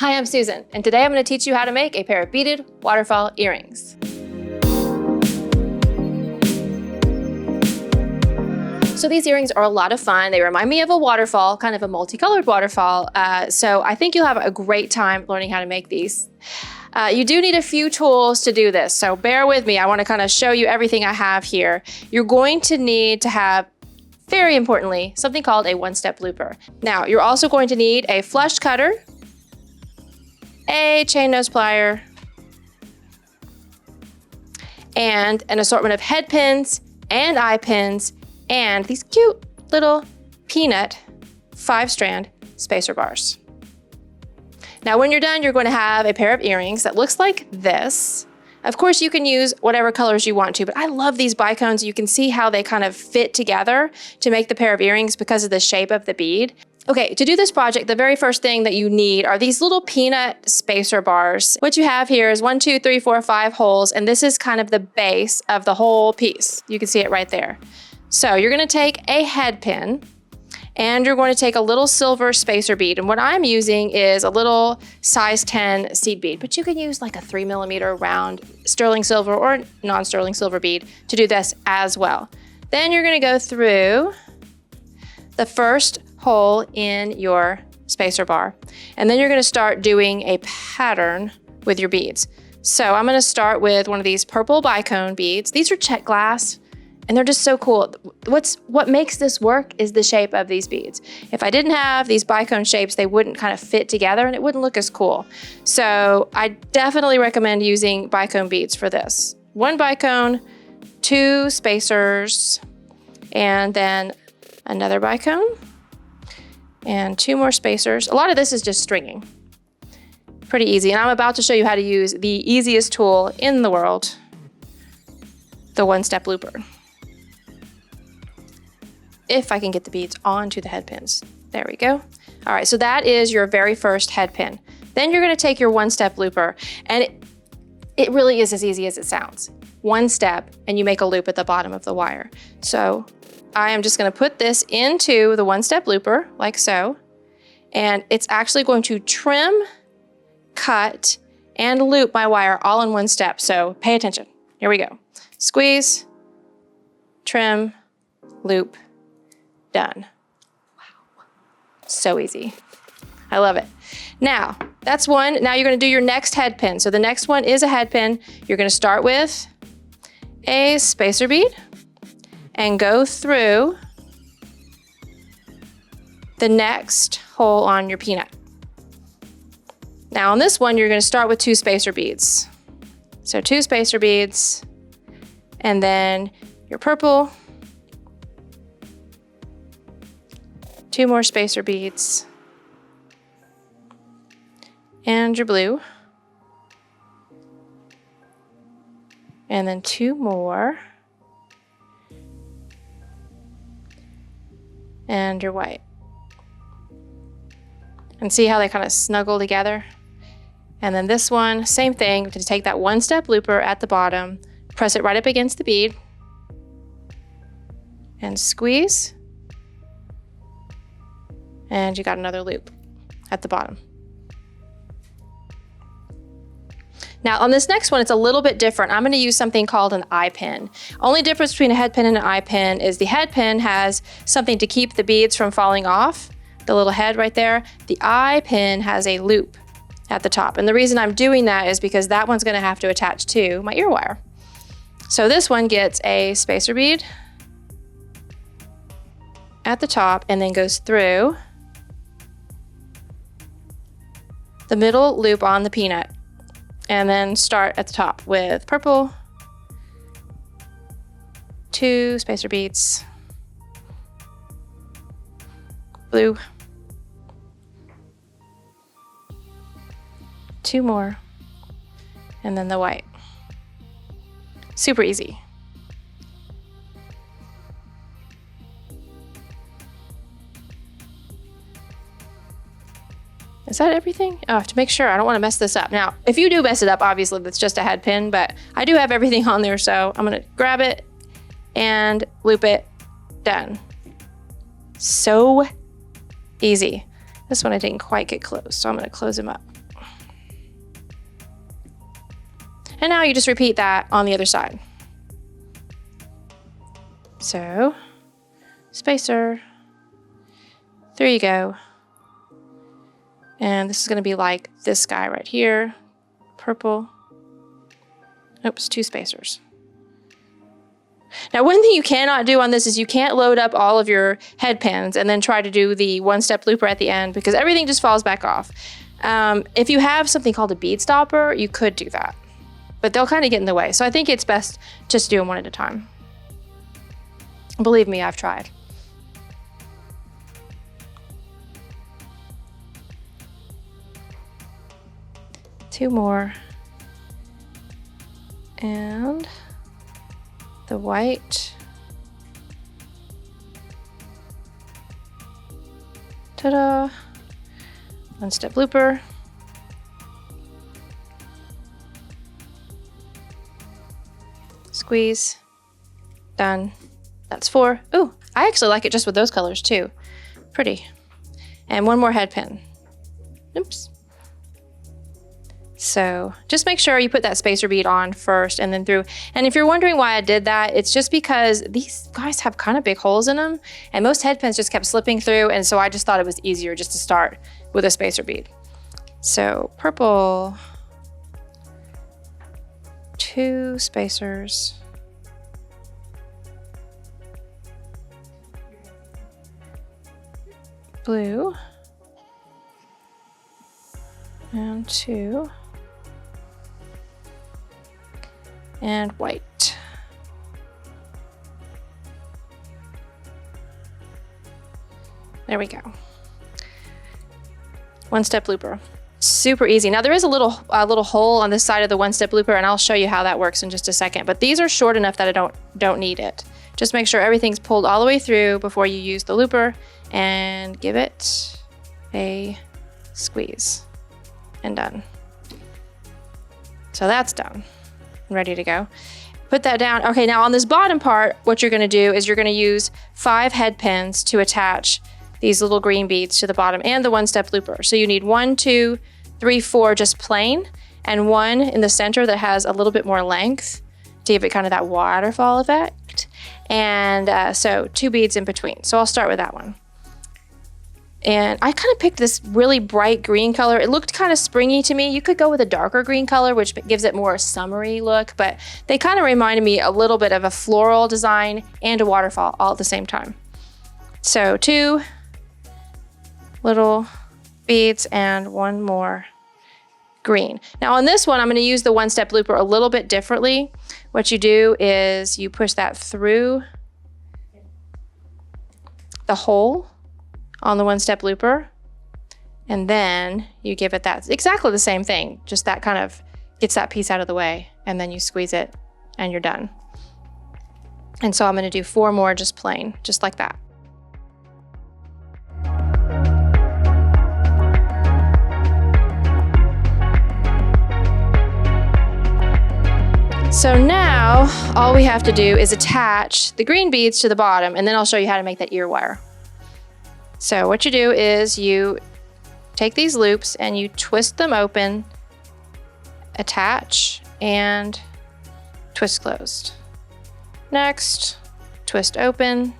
Hi, I'm Susan, and today I'm going to teach you how to make a pair of beaded waterfall earrings. So these earrings are a lot of fun. They remind me of a waterfall, kind of a multicolored waterfall. So I think you'll have a great time learning how to make these. You do need a few tools to do this, so bear with me. I want to kind of show you everything I have here. You're going to need to have, very importantly, something called a one-step looper. Now, you're also going to need a flush cutter, a chain nose plier, and an assortment of head pins and eye pins, and these cute little peanut 5-strand spacer bars. Now, when you're done, you're going to have a pair of earrings that looks like this. Of course, you can use whatever colors you want to, but I love these bicones. You can see how they kind of fit together to make the pair of earrings because of the shape of the bead. Okay, to do this project, the very first thing that you need are these little peanut spacer bars. What you have here is 1, 2, 3, 4, 5 holes, and this is kind of the base of the whole piece. You can see it right there. So you're gonna take a head pin, and you're going to take a little silver spacer bead. And what I'm using is a little size 10 seed bead, but you can use like a 3mm round sterling silver or non-sterling silver bead to do this as well. Then you're gonna go through the first hole in your spacer bar. And then you're gonna start doing a pattern with your beads. So I'm gonna start with one of these purple bicone beads. These are check glass, and they're just so cool. What makes this work is the shape of these beads. If I didn't have these bicone shapes, they wouldn't kind of fit together and it wouldn't look as cool. So I definitely recommend using bicone beads for this. 1 bicone, 2 spacers, and then another bicone, and 2 more spacers. A lot of this is just stringing. Pretty easy, and I'm about to show you how to use the easiest tool in the world, the one-step looper. If I can get the beads onto the head pins. There we go. All right, so that is your very first head pin. Then you're gonna take your one-step looper, and it really is as easy as it sounds. 1 step, and you make a loop at the bottom of the wire. So I am just gonna put this into the one-step looper, like so, and it's actually going to trim, cut, and loop my wire all in 1 step, so pay attention. Here we go. Squeeze, trim, loop, done. Wow, so easy. I love it. Now, that's one. Now you're gonna do your next head pin. So the next one is a head pin. You're gonna start with a spacer bead and go through the next hole on your peanut. Now on this one, you're gonna start with 2 spacer beads. So 2 spacer beads, and then your purple, 2 more spacer beads, and your blue, and then 2 more, and your white. And see how they kind of snuggle together? And then this one, same thing, to take that one-step looper at the bottom, press it right up against the bead, and squeeze, and you got another loop at the bottom. Now on this next one, it's a little bit different. I'm gonna use something called an eye pin. Only difference between a head pin and an eye pin is the head pin has something to keep the beads from falling off, the little head right there. The eye pin has a loop at the top. And the reason I'm doing that is because that one's gonna have to attach to my ear wire. So this one gets a spacer bead at the top and then goes through the middle loop on the peanut, and then start at the top with purple, 2 spacer beads, blue, 2 more, and then the white. Super easy. Is that everything? Oh, to make sure, I don't want to mess this up. Now, if you do mess it up, obviously that's just a head pin, but I do have everything on there, so I'm gonna grab it and loop it, done. So easy. This one I didn't quite get closed, so I'm gonna close him up. And now you just repeat that on the other side. So, spacer, there you go. And this is gonna be like this guy right here, purple. Oops, 2 spacers. Now, one thing you cannot do on this is you can't load up all of your head pins and then try to do the one-step looper at the end because everything just falls back off. If you have something called a bead stopper, you could do that, but they'll kind of get in the way. So I think it's best just to do them one at a time. Believe me, I've tried. Two more. And the white. Ta-da! One-step looper. Squeeze. Done. That's 4. Ooh, I actually like it just with those colors too. Pretty. And one more head pin. Oops. So just make sure you put that spacer bead on first and then through. And if you're wondering why I did that, it's just because these guys have kind of big holes in them and most head pins just kept slipping through. And so I just thought it was easier just to start with a spacer bead. So purple, 2 spacers. Blue, and 2. And white. There we go. One-step looper. Super easy. Now there is a little hole on this side of the one-step looper, and I'll show you how that works in just a second. But these are short enough that I don't need it. Just make sure everything's pulled all the way through before you use the looper, and give it a squeeze. And done. So that's done. Ready to go. Put that down. Okay, now on this bottom part, what you're gonna do is you're gonna use 5 head pins to attach these little green beads to the bottom and the one-step looper. So you need 1, 2, 3, 4 just plain, and 1 in the center that has a little bit more length to give it kind of that waterfall effect. And so 2 beads in between. So I'll start with that one. And I kind of picked this really bright green color. It looked kind of springy to me. You could go with a darker green color, which gives it more a summery look, but they kind of reminded me a little bit of a floral design and a waterfall all at the same time. So 2 little beads and 1 more green. Now on this one, I'm gonna use the one-step looper a little bit differently. What you do is you push that through the hole on the one-step looper, and then you give it that exactly the same thing, just that kind of gets that piece out of the way, and then you squeeze it and you're done. And so I'm going to do 4 more just plain, just like that. So now all we have to do is attach the green beads to the bottom, and then I'll show you how to make that ear wire. So what you do is you take these loops and you twist them open, attach, and twist closed. Next, twist open,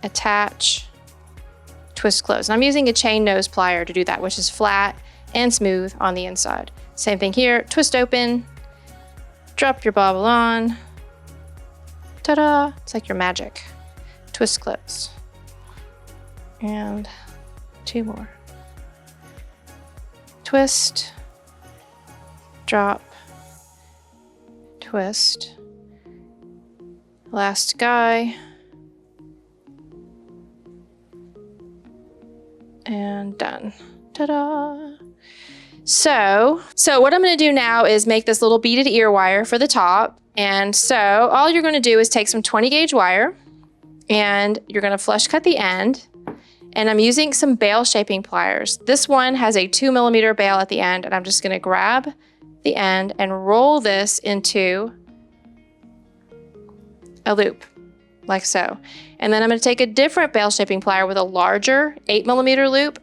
attach, twist closed. And I'm using a chain nose plier to do that, which is flat and smooth on the inside. Same thing here, twist open, drop your bobble on, ta-da, it's like your magic. Twist closed. And 2 more. Twist, drop, twist. Last guy. And done. Ta-da! So what I'm gonna do now is make this little beaded ear wire for the top. And so all you're gonna do is take some 20 gauge wire and you're gonna flush cut the end. And I'm using some bail shaping pliers. This one has a 2mm bail at the end, and I'm just gonna grab the end and roll this into a loop, like so. And then I'm gonna take a different bail shaping plier with a larger 8mm loop.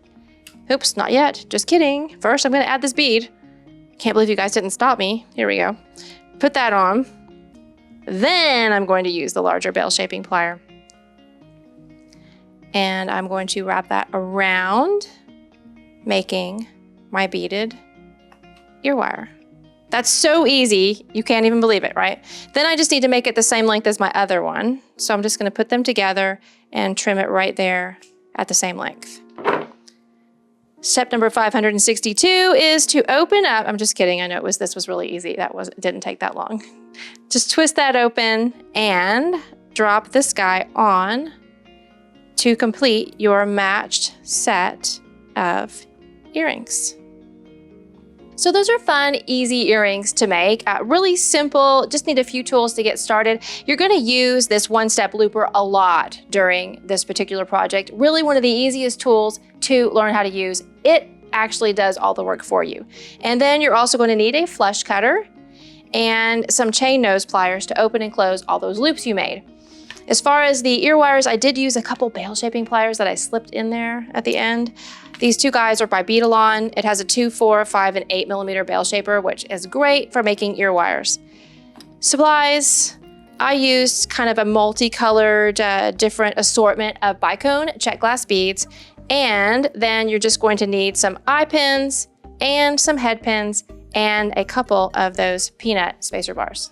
Oops, not yet, just kidding. First, I'm gonna add this bead. Can't believe you guys didn't stop me. Here we go. Put that on. Then I'm going to use the larger bell shaping plier. And I'm going to wrap that around, making my beaded ear wire. That's so easy, you can't even believe it, right? Then I just need to make it the same length as my other one. So I'm just gonna put them together and trim it right there at the same length. Step number 562 is to open up. I'm just kidding, I know this was really easy. It didn't take that long. Just twist that open and drop this guy on to complete your matched set of earrings. So those are fun, easy earrings to make. Really simple, just need a few tools to get started. You're gonna use this one-step looper a lot during this particular project. Really one of the easiest tools to learn how to use. It actually does all the work for you. And then you're also gonna need a flush cutter and some chain nose pliers to open and close all those loops you made. As far as the ear wires, I did use a couple bell shaping pliers that I slipped in there at the end. These two guys are by Beaded Waterfall. It has a 2, 4, 5, and 8 millimeter bell shaper, which is great for making ear wires. Supplies, I used kind of a multicolored, different assortment of bicone check glass beads. And then you're just going to need some eye pins and some head pins and a couple of those peanut spacer bars.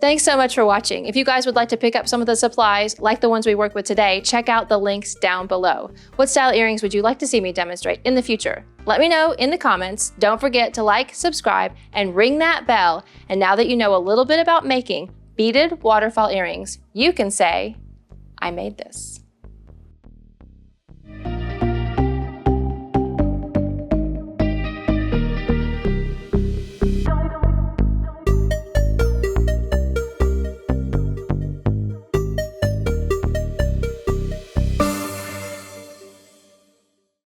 Thanks so much for watching. If you guys would like to pick up some of the supplies, like the ones we worked with today, check out the links down below. What style earrings would you like to see me demonstrate in the future? Let me know in the comments. Don't forget to like, subscribe, and ring that bell. And now that you know a little bit about making beaded waterfall earrings, you can say, I made this.